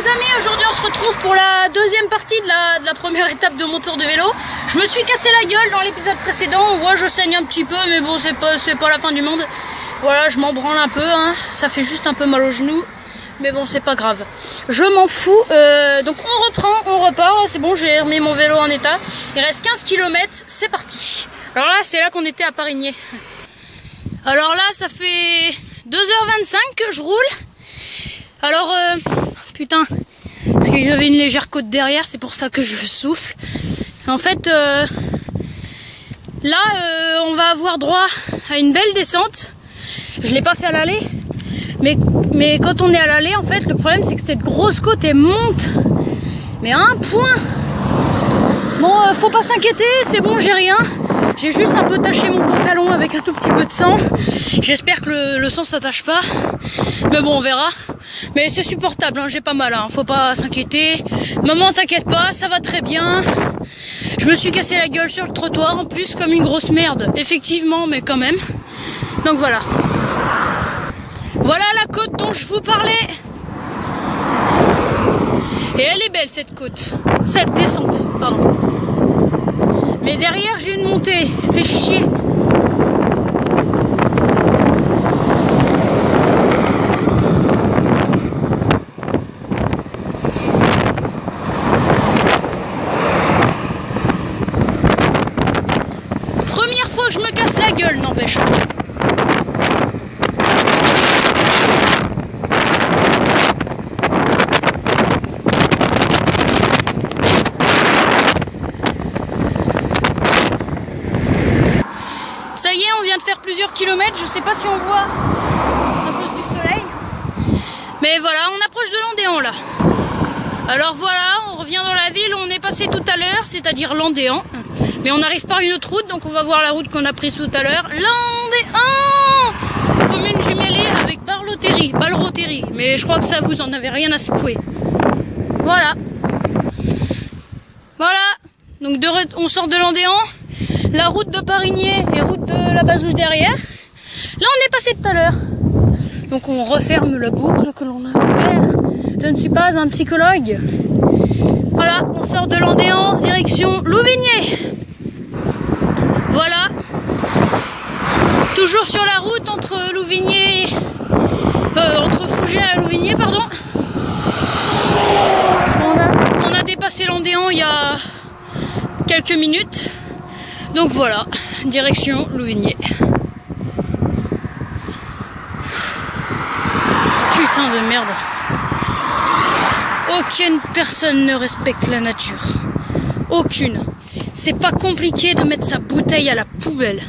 les amis, aujourd'hui on se retrouve pour la deuxième partie de la première étape de mon tour de vélo. Je me suis cassé la gueule dans l'épisode précédent, on voit je saigne un petit peu mais bon c'est pas la fin du monde. Voilà, je m'en branle un peu, hein. Ça fait juste un peu mal aux genoux, mais bon c'est pas grave. Je m'en fous, donc on repart, c'est bon, j'ai remis mon vélo en état. Il reste 15 km, c'est parti. Alors là c'est là qu'on était à Parigné. Alors là ça fait 2h25 que je roule. Alors, putain, parce que j'avais une légère côte derrière, c'est pour ça que je souffle. En fait, là, on va avoir droit à une belle descente. Je l'ai pas fait à l'aller, mais quand on est à l'aller, en fait, le problème c'est que cette grosse côte, elle monte. Mais à un point. Bon, faut pas s'inquiéter, c'est bon, j'ai rien. J'ai juste un peu taché mon pantalon avec un tout petit peu de sang. J'espère que le sang s'attache pas. Mais bon, on verra. Mais c'est supportable, hein, j'ai pas mal, hein, faut pas s'inquiéter. Maman, t'inquiète pas, ça va très bien. Je me suis cassé la gueule sur le trottoir, en plus, comme une grosse merde. Effectivement, mais quand même. Donc voilà. Voilà la côte dont je vous parlais. Et elle est belle, cette côte. Cette descente, pardon. Mais derrière, j'ai une montée. Fait chier. Première fois que je me casse la gueule, n'empêche. Ça y est, on vient de faire plusieurs kilomètres, je sais pas si on voit à cause du soleil. Mais voilà, on approche de Landéan là. Alors voilà, on revient dans la ville où on est passé tout à l'heure, c'est-à-dire Landéan. Mais on arrive par une autre route, donc on va voir la route qu'on a prise tout à l'heure. Landéan, commune jumelée avec Balrotéry. Mais je crois que ça, vous en avez rien à secouer. Voilà. Voilà, donc on sort de Landéan. La route de Parigné et route de la Bazouge derrière. Là, on est passé tout à l'heure. Donc, on referme la boucle que l'on a ouverte. Je ne suis pas un psychologue. Voilà, on sort de Landéan, direction Louvigné. Voilà. Toujours sur la route entre Louvigné... entre Fougères et Louvigné, pardon. On a dépassé Landéan il y a quelques minutes. Donc voilà, direction Louvigné. Putain de merde. Aucune personne ne respecte la nature. Aucune. C'est pas compliqué de mettre sa bouteille à la poubelle.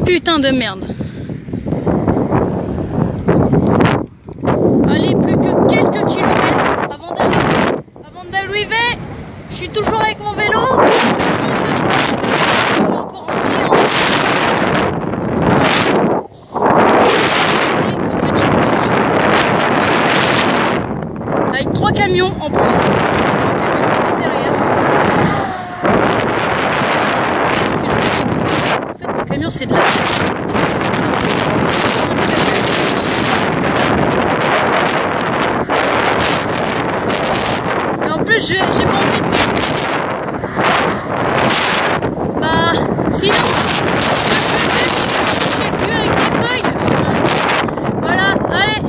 Putain de merde. Allez, plus que quelques kilomètres avant d'arriver. Je suis toujours avec mon vélo. Je pense que je suis encore en vie. Avec 3 camions en plus. 3 camions derrière. En fait, ce camion, c'est de la... Et en plus, j'ai pas envie de... Bah, sinon, j'ai le cul avec des feuilles. Voilà, allez.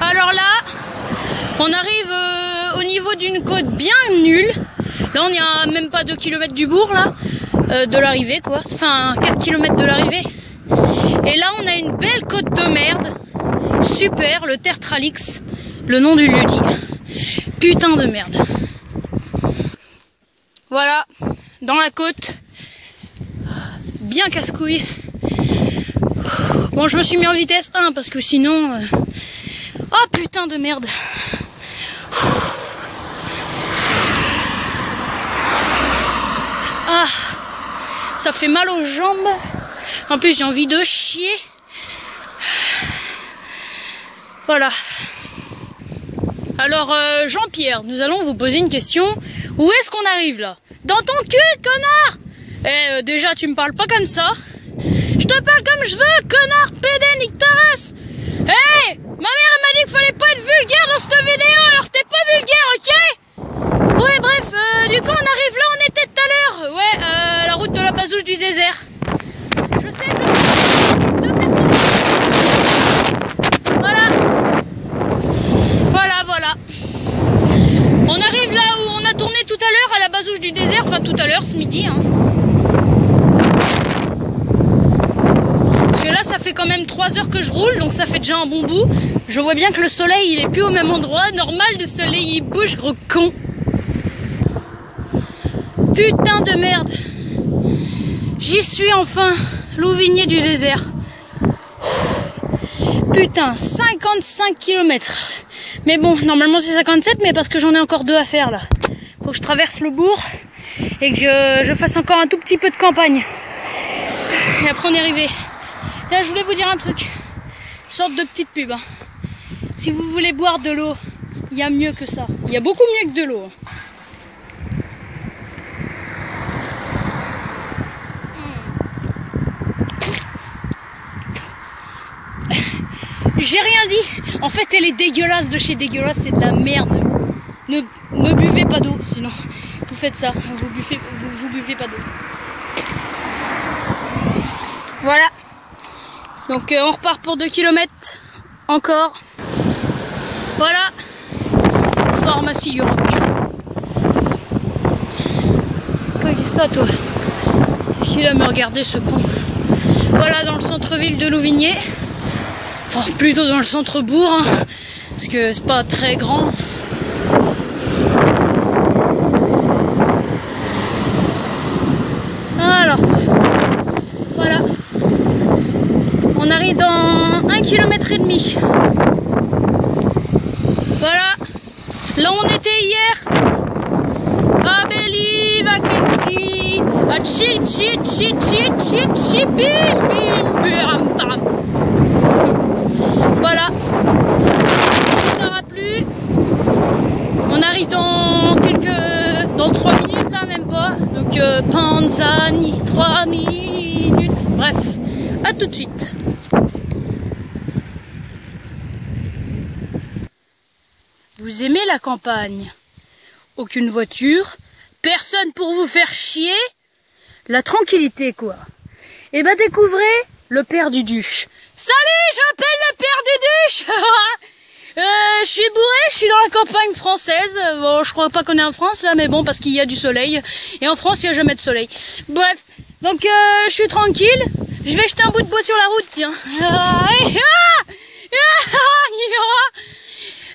Alors là, on arrive au niveau d'une côte bien nulle. Là, on y a même pas 2 km du bourg, là, de l'arrivée, quoi. Enfin, 4 km de l'arrivée. Et là, on a une belle côte de merde. Super, le Tertralix, le nom du lieu dit. Putain de merde. Voilà, dans la côte, bien casse-couille. Bon, je me suis mis en vitesse 1 parce que sinon... Oh putain de merde. Ah, ça fait mal aux jambes. En plus, j'ai envie de chier. Voilà. Alors, Jean-Pierre, nous allons vous poser une question. Où est-ce qu'on arrive là? Dans ton cul, connard! Déjà, tu me parles pas comme ça. Je te parle comme je veux, connard, pédé, nique ta race. Hé, ma mère elle m'a dit qu'il fallait pas être vulgaire dans cette vidéo, alors t'es pas vulgaire, ok? Ouais, bref, du coup on arrive là, on était tout à l'heure. Ouais, la route de la Bazouge du désert. Je sais, deux personnes. Voilà. On arrive là où on a tourné tout à l'heure à la Bazouge du désert, enfin tout à l'heure, ce midi, hein. Parce que là ça fait quand même 3 heures que je roule, donc ça fait déjà un bon bout. Je vois bien que le soleil il est plus au même endroit. Normal, le soleil il bouge, gros con. Putain de merde. J'y suis enfin, Louvigné du désert. Putain, 55 km. Mais bon, normalement c'est 57, mais parce que j'en ai encore 2 à faire là. Faut que je traverse le bourg et que je fasse encore un tout petit peu de campagne. Et après on est arrivé. Là, je voulais vous dire un truc. Une sorte de petite pub. Hein. Si vous voulez boire de l'eau, il y a mieux que ça. Il y a beaucoup mieux que de l'eau. J'ai rien dit. En fait, elle est dégueulasse de chez dégueulasse. C'est de la merde. Ne buvez pas d'eau, sinon vous faites ça. Vous buvez pas d'eau. Voilà. Donc on repart pour 2 km. Encore. Voilà. Pharmacie du Roc. Qu'est-ce que toi? Il a me regarder ce con. Voilà, dans le centre-ville de Louvigné. Enfin, plutôt dans le centre-bourg, hein, parce que c'est pas très grand. Alors, voilà. On arrive dans 1,5 km. Voilà. Là, on était hier. I believe I can see. A chi, bim, bim, bam, bam. Voilà. Ça aura plu. On arrive dans 3 minutes là, même pas. Donc Panzani, 3 minutes. Bref, à tout de suite. Vous aimez la campagne? Aucune voiture, personne pour vous faire chier, la tranquillité quoi. Et bah découvrez le père du Duche. Salut, je m'appelle le père du Duche. Je suis bourré, je suis dans la campagne française. Bon, je crois pas qu'on est en France là, mais bon, parce qu'il y a du soleil. Et en France, il n'y a jamais de soleil. Bref, donc je suis tranquille. Je vais jeter un bout de bois sur la route, tiens.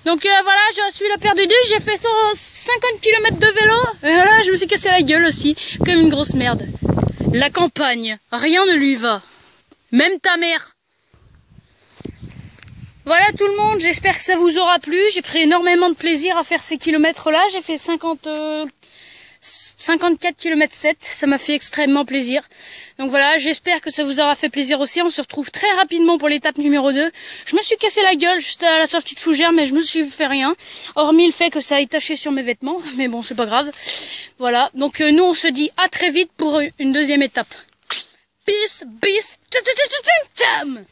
Donc voilà, je suis le père du Duche, j'ai fait 150 km de vélo. Et voilà, je me suis cassé la gueule aussi, comme une grosse merde. La campagne, rien ne lui va. Même ta mère. Voilà tout le monde, j'espère que ça vous aura plu. J'ai pris énormément de plaisir à faire ces kilomètres-là. J'ai fait 54 km 7, ça m'a fait extrêmement plaisir. Donc voilà, j'espère que ça vous aura fait plaisir aussi. On se retrouve très rapidement pour l'étape numéro 2. Je me suis cassé la gueule juste à la sortie de Fougères, mais je me suis fait rien. Hormis le fait que ça ait taché sur mes vêtements, mais bon, c'est pas grave. Voilà, donc nous on se dit à très vite pour une deuxième étape. Peace, peace, tcham.